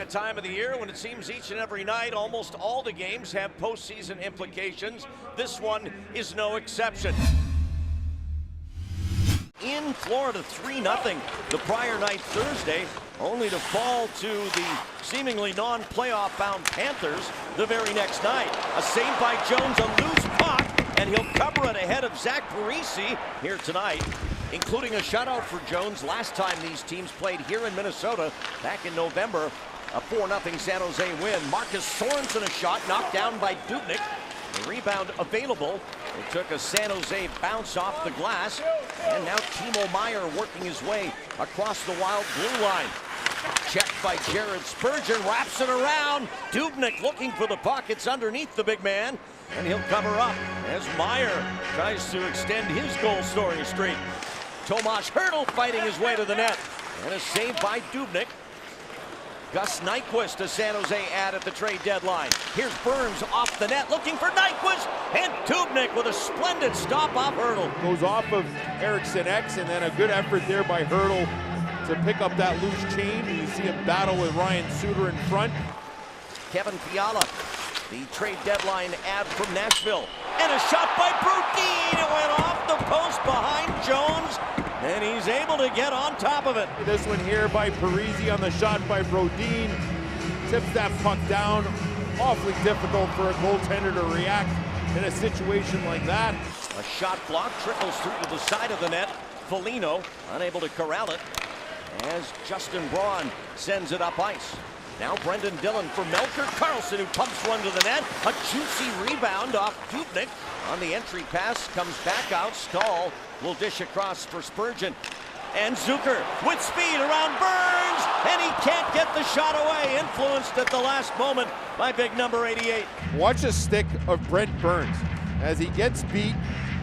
that time of the year when it seems each and every night, almost all the games have postseason implications. This one is no exception. In Florida, 3-0 the prior night Thursday, only to fall to the seemingly non-playoff bound Panthers the very next night. A save by Jones, a loose puck, and he'll cover it ahead of Zach Parise here tonight, including a shutout for Jones last time these teams played here in Minnesota back in November. A 4-0 San Jose win. Marcus Sorensen a shot knocked down by Dubnyk. The rebound available. It took a San Jose bounce off the glass. And now Timo Meier working his way across the Wild blue line. Checked by Jared Spurgeon, wraps it around. Dubnyk looking for the puck. It's underneath the big man, and he'll cover up as Meier tries to extend his goal-scoring streak. Tomas Hertl fighting his way to the net, and a save by Dubnyk. Gus Nyquist, a San Jose ad at the trade deadline. Here's Burns off the net, looking for Nyquist, and Dubnyk with a splendid stop off Hertl. Goes off of Eriksson Ek, and then a good effort there by Hertl to pick up that loose chain. You see him battle with Ryan Suter in front. Kevin Fiala, the trade deadline ad from Nashville. And a shot by Brodin. It went off the post behind Jones, and he's able to get on top of it. This one here by Parise on the shot by Brodin. Tips that puck down. Awfully difficult for a goaltender to react in a situation like that. A shot block trickles through to the side of the net. Foligno unable to corral it as Justin Braun sends it up ice. Now Brendan Dillon for Melker Karlsson, who pumps one to the net. A juicy rebound off Dubnyk. On the entry pass, comes back out. Stahl will dish across for Spurgeon. And Zucker with speed around Burns, and he can't get the shot away. Influenced at the last moment by big number 88. Watch the stick of Brent Burns. As he gets beat,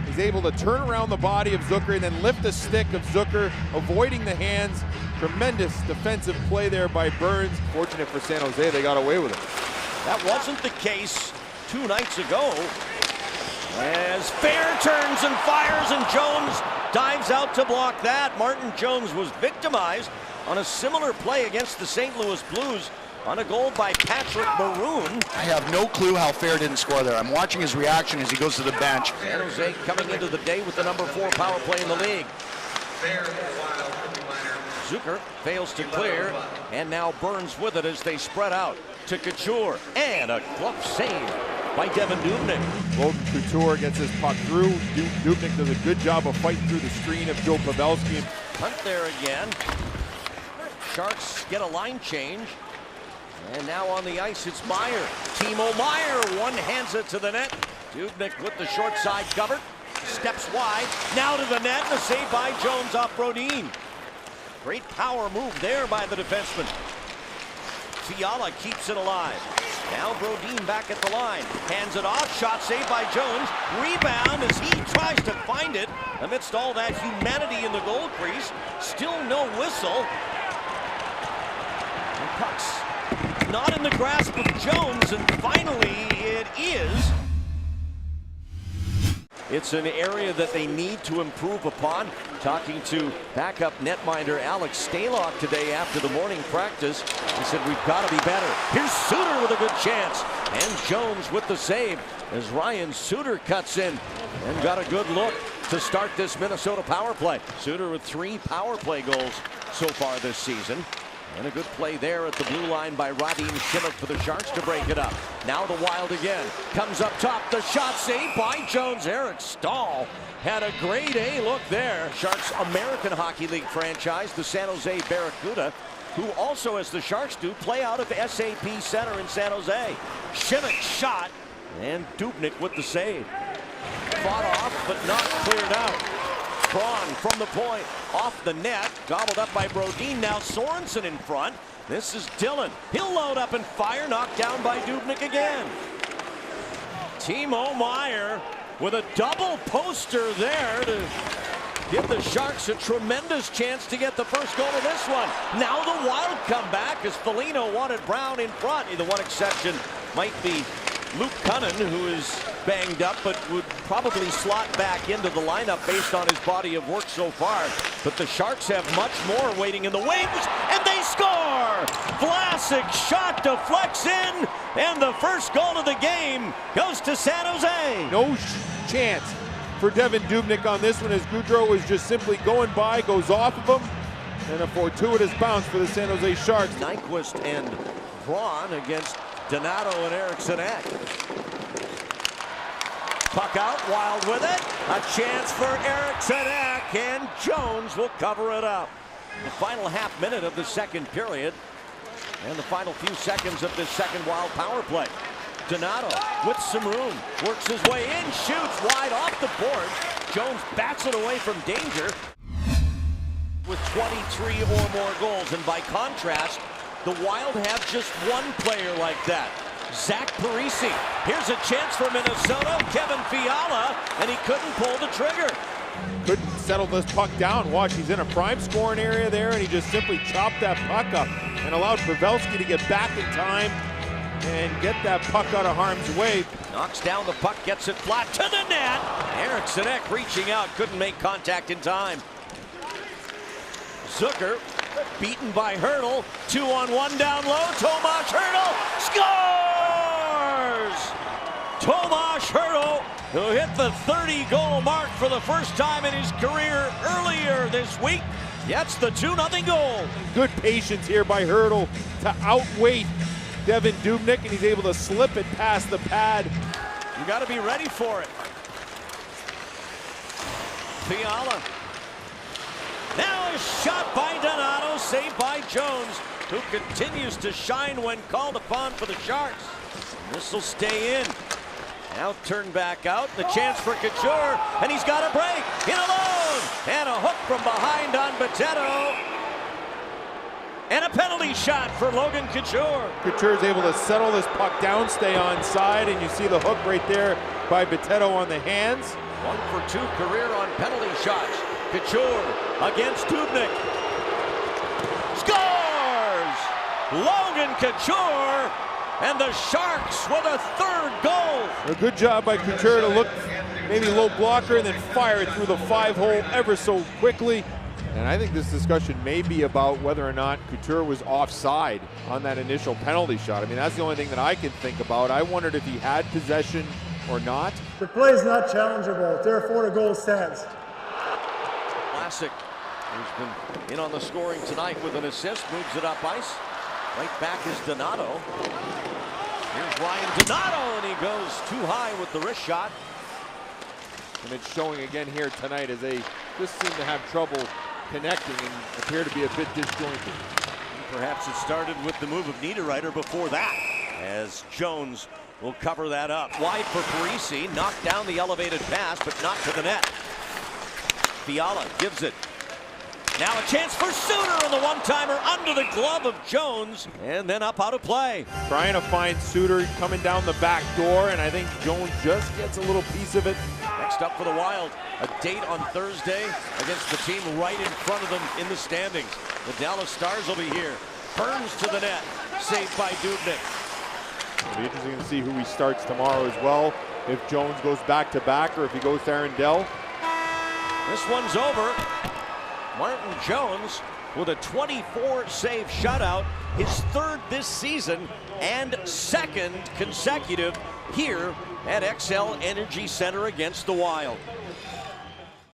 he's able to turn around the body of Zucker and then lift the stick of Zucker, avoiding the hands. Tremendous defensive play there by Burns. Fortunate for San Jose, they got away with it. That wasn't the case 2 nights ago, as Fair turns and fires, and Jones dives out to block that. Martin Jones was victimized on a similar play against the St. Louis Blues on a goal by Patrick Maroon. I have no clue how Fair didn't score there. I'm watching his reaction as he goes to the bench. San Jose coming into the day with the number 4 power play in the league. Zucker fails to clear, and now Burns with it as they spread out to Couture, and a glove save by Devan Dubnyk. Logan Couture gets his puck through. Dubnyk does a good job of fighting through the screen of Joe Pavelski. Hunt there again. Sharks get a line change. And now on the ice, it's Meier. Timo Meier one-hands it to the net. Dubnyk with the short side covered. Steps wide. Now to the net. And a save by Jones off Brodin. Great power move there by the defenseman. Fiala keeps it alive. Now Brodin back at the line. Hands it off. Shot saved by Jones. Rebound as he tries to find it amidst all that humanity in the goal crease. Still no whistle. And pucks not in the grasp of Jones, and finally it is. It's an area that they need to improve upon. Talking to backup netminder Alex Stalock today after the morning practice, he said we've got to be better. Here's Suter with a good chance, and Jones with the save as Ryan Suter cuts in and got a good look to start this Minnesota power play. Suter with 3 power play goals so far this season. And a good play there at the blue line by Radim Šimić for the Sharks to break it up. Now the Wild again. Comes up top. The shot saved by Jones. Eric Stahl had a grade A look there. Sharks American Hockey League franchise, the San Jose Barracuda, who also, as the Sharks do, play out of SAP Center in San Jose. Šimić shot, and Dubnyk with the save. Fought off, but not cleared out. Braun from the point, off the net, gobbled up by Brodin. Now Sorensen in front. This is Dillon. He'll load up and fire, knocked down by Dubnyk again. Timo Meier with a double poster there to give the Sharks a tremendous chance to get the first goal of this one. Now the Wild come back as Foligno wanted Brown in front. The one exception might be Luke Cunnin, who is banged up but would probably slot back into the lineup based on his body of work so far. But the Sharks have much more waiting in the wings, and they score! Vlasic shot deflects in, and the first goal of the game goes to San Jose. No chance for Devan Dubnyk on this one, as Gaudreau was just simply going by, goes off of him, and a fortuitous bounce for the San Jose Sharks. Nyquist and Braun against Donato and Eriksson Ek. Puck out, Wild with it. A chance for Eriksson Ek, and Jones will cover it up. The final half minute of the second period, and the final few seconds of this second Wild power play. Donato with some room, works his way in, shoots wide off the boards. Jones bats it away from danger with 23 or more goals, and by contrast, the Wild have just one player like that, Zach Parise. Here's a chance for Minnesota, Kevin Fiala, and he couldn't pull the trigger. Couldn't settle this puck down. Watch, he's in a prime scoring area there, and he just simply chopped that puck up and allowed Pavelski to get back in time and get that puck out of harm's way. Knocks down the puck, gets it flat to the net. Eriksson Ek reaching out, couldn't make contact in time. Zucker beaten by Hertl. 2-on-1 down low. Tomas Hertl scores! Tomas Hertl, who hit the 30-goal mark for the first time in his career earlier this week, gets the 2-0 goal. Good patience here by Hertl to outweight Devan Dubnyk, and he's able to slip it past the pad. You got to be ready for it. Fiala. Now a shot by Donato, saved by Jones, who continues to shine when called upon for the Sharks. This will stay in. Now turned back out, the chance for Couture, and he's got a break, in alone, and a hook from behind on Bitetto, and a penalty shot for Logan Couture. Couture is able to settle this puck down, stay onside, and you see the hook right there by Bitetto on the hands. 1 for 2 career on penalty shots. Couture against Dubnyk. Scores! Logan Couture, and the Sharks with a 3rd goal. A good job by Couture to look maybe low blocker and then fire it through the 5-hole ever so quickly. And I think this discussion may be about whether or not Couture was offside on that initial penalty shot. I mean, that's the only thing that I can think about. I wondered if he had possession or not. The play is not challengeable, therefore the goal stands. Vlasic, who's been in on the scoring tonight with an assist, moves it up ice. Right back is Donato. Here's Ryan Donato, and he goes too high with the wrist shot. And it's showing again here tonight as they just seem to have trouble connecting and appear to be a bit disjointed. Perhaps it started with the move of Niederreiter before that, as Jones will cover that up. Wide for Parise, knocked down the elevated pass, but not to the net. Fiala gives it. Now a chance for Suter, and the one-timer under the glove of Jones, and then up out of play. Trying to find Suter coming down the back door, and I think Jones just gets a little piece of it. Next up for the Wild, a date on Thursday against the team right in front of them in the standings. The Dallas Stars will be here. Burns to the net, saved by Dubnyk. It'll be interesting to see who he starts tomorrow as well. If Jones goes back-to-back or if he goes to Arundel. This one's over. Martin Jones with a 24-save shutout, his 3rd this season and 2nd consecutive here at XL Energy Center against the Wild.